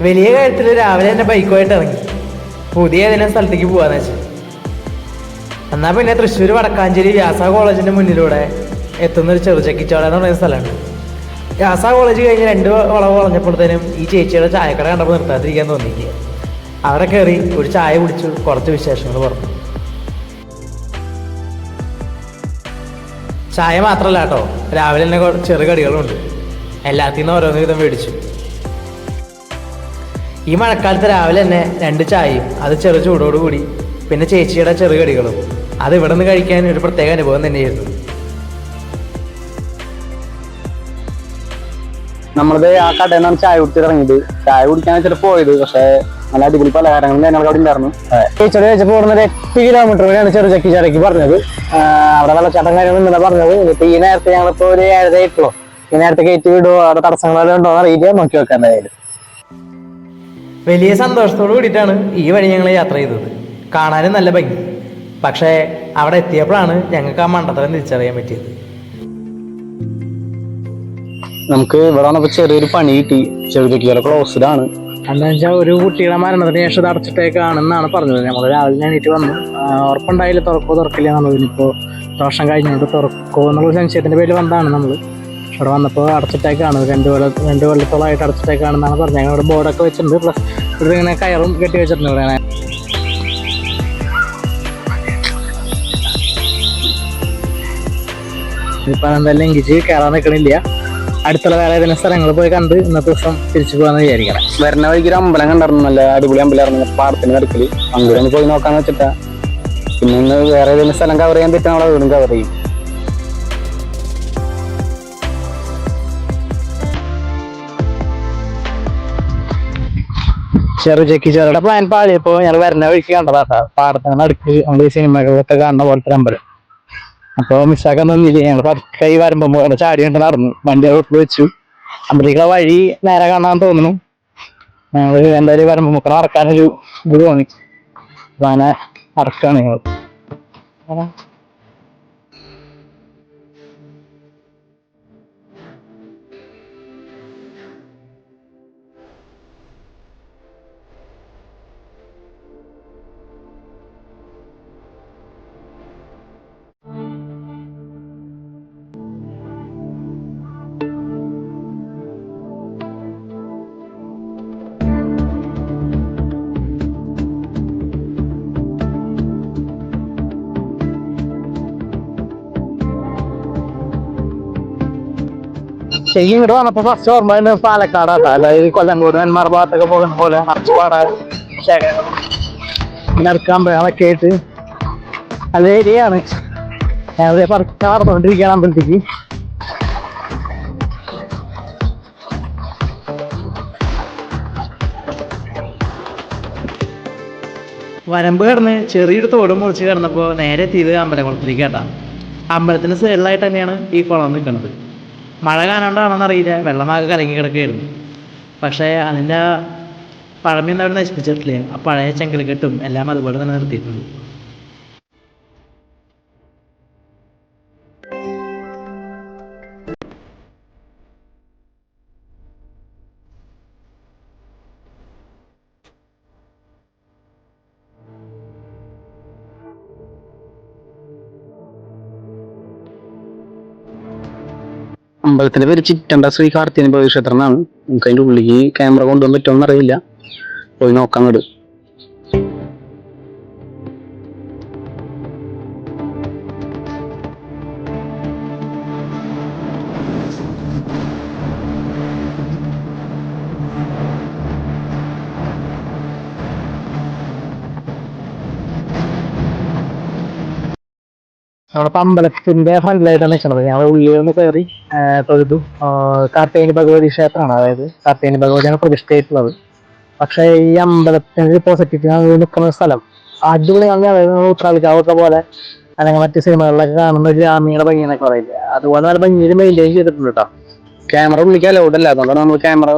വലിയ കാര്യത്തിൽ രാവിലെ തന്നെ ബൈക്കുമായിട്ട് ഇറങ്ങി പുതിയ ഏതെങ്കിലും സ്ഥലത്തേക്ക് പോവാന്ന് വെച്ചാൽ. എന്നാൽ പിന്നെ തൃശ്ശൂർ വടക്കാഞ്ചേരി വ്യാസ കോളേജിൻ്റെ മുന്നിലൂടെ എത്തുന്നൊരു ചെറുചക്കിച്ചോള എന്ന് പറയുന്ന സ്ഥലമുണ്ട്. വ്യാസ കോളേജ് കഴിഞ്ഞ് 2 വളവ് വളഞ്ഞപ്പോഴത്തേനും ഈ ചേച്ചിയുടെ ചായക്കട കണ്ടപ്പോൾ നിർത്താതിരിക്കാൻ തോന്നിക്കുക. അവിടെ കയറി ഒരു ചായ കുടിച്ചു, കുറച്ച് വിശേഷങ്ങൾ പറഞ്ഞു. ചായ മാത്രമല്ല കേട്ടോ, രാവിലെ തന്നെ ചെറുകടികളുണ്ട്. എല്ലാത്തിൽ നിന്നും ഓരോന്ന് വിധം മേടിച്ചു. ഈ മഴക്കാലത്ത് രാവിലെ തന്നെ 2 ചായയും അത് ചെറു ചൂടോടുകൂടി, പിന്നെ ചേച്ചിയുടെ ചെറുകടികളും, അത് ഇവിടെ നിന്ന് കഴിക്കാൻ ഒരു പ്രത്യേക അനുഭവം തന്നെയായിരുന്നു. നമ്മളത് ആ കടയിൽ നിന്നാണ് ചായ കുടിച്ചിട്ട് ഇറങ്ങിയത്. ചായ കുടിക്കാൻ വെച്ചിട്ട് പോയത്, പക്ഷെ നല്ല അടിപൊളി പലഹാരങ്ങൾ ഞങ്ങൾക്ക് അവിടെ ഉണ്ടായിരുന്നു. ചേച്ചിയോട് ചോദിച്ചപ്പോൾ ഇവിടുന്ന് 8 കിലോമീറ്റർ വരെയാണ് ചെറുചക്കിച്ചാടേക്ക് പറഞ്ഞത്. അവിടെ വെള്ളച്ചാട്ടം കാര്യങ്ങളൊന്നും പറഞ്ഞത്. ഇപ്പൊ ഈ നേരത്തെ ഞങ്ങളിപ്പോ ഒരു 7:30 8 ഈ നേരത്തെ കയറ്റി വിടുവോ, അവിടെ തടസ്സങ്ങളെല്ലാം ഉണ്ടോ എന്ന് അറിയില്ല, നോക്കി വെക്കാണ്ടായാലും. വലിയ സന്തോഷത്തോട് കൂടിയിട്ടാണ് ഈ വഴി ഞങ്ങൾ യാത്ര ചെയ്തത്. കാണാനും നല്ല ഭംഗി. പക്ഷേ അവിടെ എത്തിയപ്പോഴാണ് ഞങ്ങൾക്ക് ആ മണ്ടത്തരം തിരിച്ചറിയാൻ പറ്റിയത്. നമുക്ക് ഇവിടെ വന്നപ്പോ ചെറിയൊരു പണി കിട്ടി. ചെറുചക്കിച്ചാല ക്ലോസ്ഡ് ആണ്. എന്താ വെച്ചാൽ ഒരു കുട്ടിയുടെ മരണത്തിന് ശേഷം ഇത് അടച്ചിട്ടേക്കാണെന്നാണ് പറഞ്ഞത്. നമ്മൾ രാവിലെ എണീറ്റ് വന്നു. ഉറപ്പുണ്ടായില്ല തുറക്കില്ല എന്നുള്ളത്. ഇനിയിപ്പോൾ ദോഷം കഴിഞ്ഞുകൊണ്ട് തുറക്കോ എന്നുള്ള സംശയത്തിൻ്റെ പേരിൽ വന്നതാണ് നമ്മൾ. ഇവിടെ വന്നപ്പോൾ അടച്ചിട്ടേക്കാണ്. 2 കൊല്ലത്തോളമായിട്ട് അടച്ചിട്ടേക്കാണെന്നാണ് പറഞ്ഞത്. ഞങ്ങളിവിടെ ബോർഡൊക്കെ വെച്ചിട്ടുണ്ട്. പ്ലസ് ഇവിടെ ഇങ്ങനെ കയറും കെട്ടി വെച്ചിട്ടുണ്ട്. ഇവിടെ ഇപ്പം എന്തായാലും ലംഘിച്ച് കയറാൻ നിൽക്കണില്ല. അടുത്തുള്ള വേറെ ഏതെങ്കിലും സ്ഥലങ്ങൾ പോയി കണ്ട് ഇന്നത്തെ ദിവസം തിരിച്ചു പോകാന്ന് വിചാരിക്കണം. വരുന്ന വഴിക്ക് ഒരു അമ്പലം കണ്ടായിരുന്നു, നല്ല അടിപൊളി അമ്പലമായിരുന്നു, പാടത്തിന് നടുക്കല്. അങ്ങനെ പോയി നോക്കാന്ന് വെച്ചിട്ടാ. പിന്നെ ഇന്ന് വേറെ ഏതെങ്കിലും സ്ഥലം കവർ ചെയ്യാൻ പറ്റുന്ന അവിടെ വീടും കവർ ചെയ്യും. ചെറുചക്കിച്ചാലയുടെ പ്ലാൻ പാടിയപ്പോ ഞങ്ങൾ വരുന്ന വഴിക്ക് കണ്ടതാട്ടാ. പാടത്തിന് നടുക്ക് നമ്മൾ സിനിമകളൊക്കെ കാണുന്ന പോലത്തെ അമ്പലം. അപ്പോൾ മിസ്സാക്കാൻ തന്നില്ല. ഞങ്ങൾ പതുക്കെ വരുമ്പോൾ ചാടി കണ്ട് നടന്നു. വണ്ടി റോട്ടിൽ വെച്ചു. അമ്പലത്തിലെ വഴി നേരെ കാണാൻ തോന്നുന്നു. ഞങ്ങൾ എന്തായാലും വരുമ്പോൾ നടക്കാനൊരു ഇത് തോന്നി. അങ്ങനെ നടക്കാണ് ഞങ്ങൾ. ശരിക്കും ഇങ്ങോട്ട് വന്നപ്പോ ഫസ്റ്റ് ഓർമ്മ പാലക്കാടാട്ടാ. അതായത് കൊല്ലംകോട് നെന്മാറ ഭാഗത്തൊക്കെ പോകുന്ന പോലെ അറച്ചുപാട അതൊക്കെ ആയിട്ട് നല്ല ഏരിയയാണ്. ഞങ്ങളെ പറിക്കാൻ നടന്നുകൊണ്ടിരിക്കുകയാണ് അമ്പലത്തേക്ക്. വരമ്പ് കിടന്ന് ചെറിയൊരു തോടും മുറിച്ച് കിടന്നപ്പോൾ നേരെ എത്തിയത് അമ്പലക്കുളത്തിലേക്ക് കേട്ടാ. അമ്പലത്തിന് സൈഡിലായിട്ട് തന്നെയാണ് ഈ കുളം നിൽക്കുന്നത്. മഴ കാണാണ്ടാണെന്നറിയില്ല, വെള്ളമാകെ കലങ്ങി കിടക്കുകയായിരുന്നു. പക്ഷേ അതിൻ്റെ പഴമയൊന്നും അവിടെ നശിപ്പിച്ചിട്ടില്ല. ആ പഴയ ചെങ്കൽക്കെട്ടും എല്ലാം അതുപോലെ തന്നെ നിർത്തിയിട്ടുണ്ട്. അമ്പലത്തിന്റെ പേര് ചിറ്റണ്ട ശ്രീ കാർത്തികനുഭവ ക്ഷേത്രം എന്നാണ്. നമുക്ക് അതിന്റെ ഉള്ളിലേക്ക് ക്യാമറ കൊണ്ടുപോകാൻ പറ്റുമെന്ന് അറിയില്ല, പോയി നോക്കാം അങ്ങോട്ട്. നമ്മളിപ്പോൾ അമ്പലത്തിന്റെ ഫ്രണ്ടിലായിട്ടാണ് നിൽക്കുന്നത്. ഞങ്ങൾ ഉള്ളിൽ നിന്ന് കയറി തൊഴുതു. കാർത്തികേയനി ഭഗവതി ക്ഷേത്രമാണ്. അതായത് കാർത്തികേയനി ഭഗവതിയാണ് പ്രതിഷ്ഠയായിട്ടുള്ളത്. പക്ഷേ ഈ അമ്പലത്തിന്റെ പോസിറ്റീവ് ഞങ്ങൾ നിൽക്കുന്ന സ്ഥലം അടിപൊളിയാണ്. അതായത് ഉത്രാളിക്കാവൊക്കെ പോലെ അല്ലെങ്കിൽ മറ്റു സിനിമകളിലൊക്കെ കാണുന്ന ഒരു ഗ്രാമീണ ഭംഗി എന്നൊക്കെ പറയില്ല, അതുപോലെ നല്ല ഭംഗിയിൽ മെയിൻറ്റെയിൻ ചെയ്തിട്ടുണ്ട് കേട്ടോ. ക്യാമറ ഉള്ളിലേക്ക് അലൗഡ് അല്ല, അതുകൊണ്ടാണ് നമ്മൾ ക്യാമറ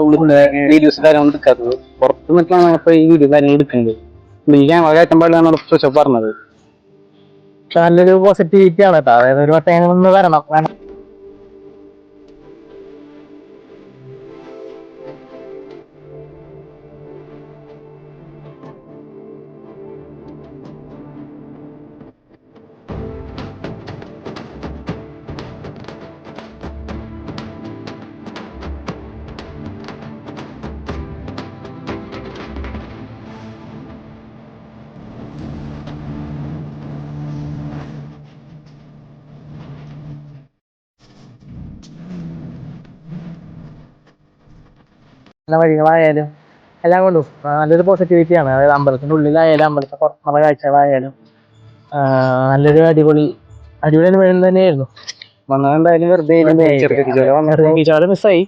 വീഡിയോസ് കാര്യങ്ങൾ എടുക്കാത്തത്. പുറത്ത് നിന്നിട്ടാണ് ഇപ്പോൾ ഈ വീഡിയോ കാര്യങ്ങൾ എടുക്കുന്നത്. ഈ ക്യാമറ കയറ്റാൻ പാടില്ല സ്വിച്ച് ഓഫ് പറഞ്ഞത്. പക്ഷെ നല്ലൊരു പോസിറ്റിവിറ്റി ആണ് കേട്ടോ. അതായത് ഒരു വട്ടം ഞങ്ങളൊന്ന് വരണം. നല്ല വഴികളായാലും എല്ലാം കൊണ്ടും നല്ലൊരു പോസിറ്റിവിറ്റിയാണ്. അതായത് അമ്പലത്തിൻ്റെ ഉള്ളിലായാലും അമ്പലത്തെ പുറത്തുള്ള കാഴ്ചകളായാലും നല്ലൊരു അടിപൊളി അനുഭവം തന്നെയായിരുന്നു. വന്നതെന്തായാലും വെറുതെ മിസ്സായി.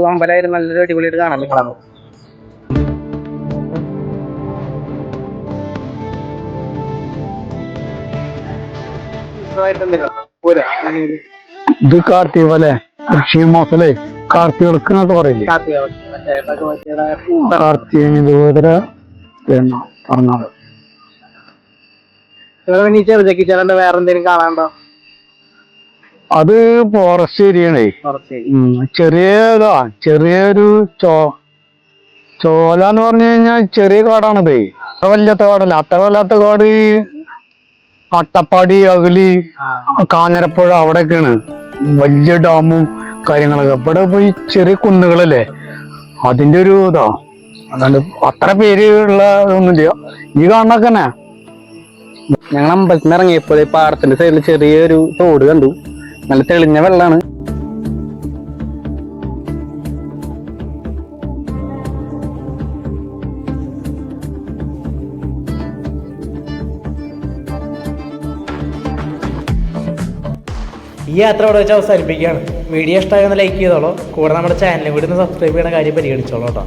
അമ്പലമായാലും നല്ലൊരു അടിപൊളിയായിട്ട് കാണാൻ പറ്റണം. ഇത് കാർത്തിക പോലെ മാസല്ലേ കാർത്തിക വിളക്കെന്നൊക്കെ പറയില്ലേ, കാർത്തിക പറഞ്ഞത്. ചെറുചക്കിച്ചാലന്റെ വേറെ എന്തെങ്കിലും കാണാനുണ്ടോ? അത് ഫോറസ്റ്റ് ഏരിയയാണേ. ചെറിയൊരു ചോല എന്ന് പറഞ്ഞു കഴിഞ്ഞാൽ ചെറിയ കാടാണതേ. അത്ര വല്ലാത്ത കാടല്ല. അത്ര വല്ലാത്ത കാട് അട്ടപ്പാടി, അകലി, കാഞ്ഞിരപ്പുഴ അവിടെയൊക്കെയാണ് വലിയ ഡാമും കാര്യങ്ങളൊക്കെ. ഇവിടെ പോയി ചെറിയ കുന്നുകളല്ലേ, അതിന്റെ ഒരു ഇതാ. അല്ലാണ്ട് അത്ര പേര് ഉള്ള ഇതൊന്നുമില്ല. ഈ കാണുന്നൊക്കെ തന്നെ. ഞങ്ങൾ അമ്പലത്തിൽ നിന്ന് ഇറങ്ങിയപ്പോൾ പാടത്തിന്റെ സൈഡിൽ ചെറിയൊരു തോട് കണ്ടു. നല്ല തെളിഞ്ഞ വെള്ളമാണ്. ഈ യാത്ര ഇവിടെ വെച്ച് അവസാനിപ്പിക്കുകയാണ്. വീഡിയോ ഇഷ്ടമായി ഒന്ന് ലൈക്ക് ചെയ്തോളൂ. കൂടെ നമ്മുടെ ചാനലും കൂടി ഒന്ന് സബ്സ്ക്രൈബ് ചെയ്യണ കാര്യം പരിഗണിച്ചോളൂ കേട്ടോ.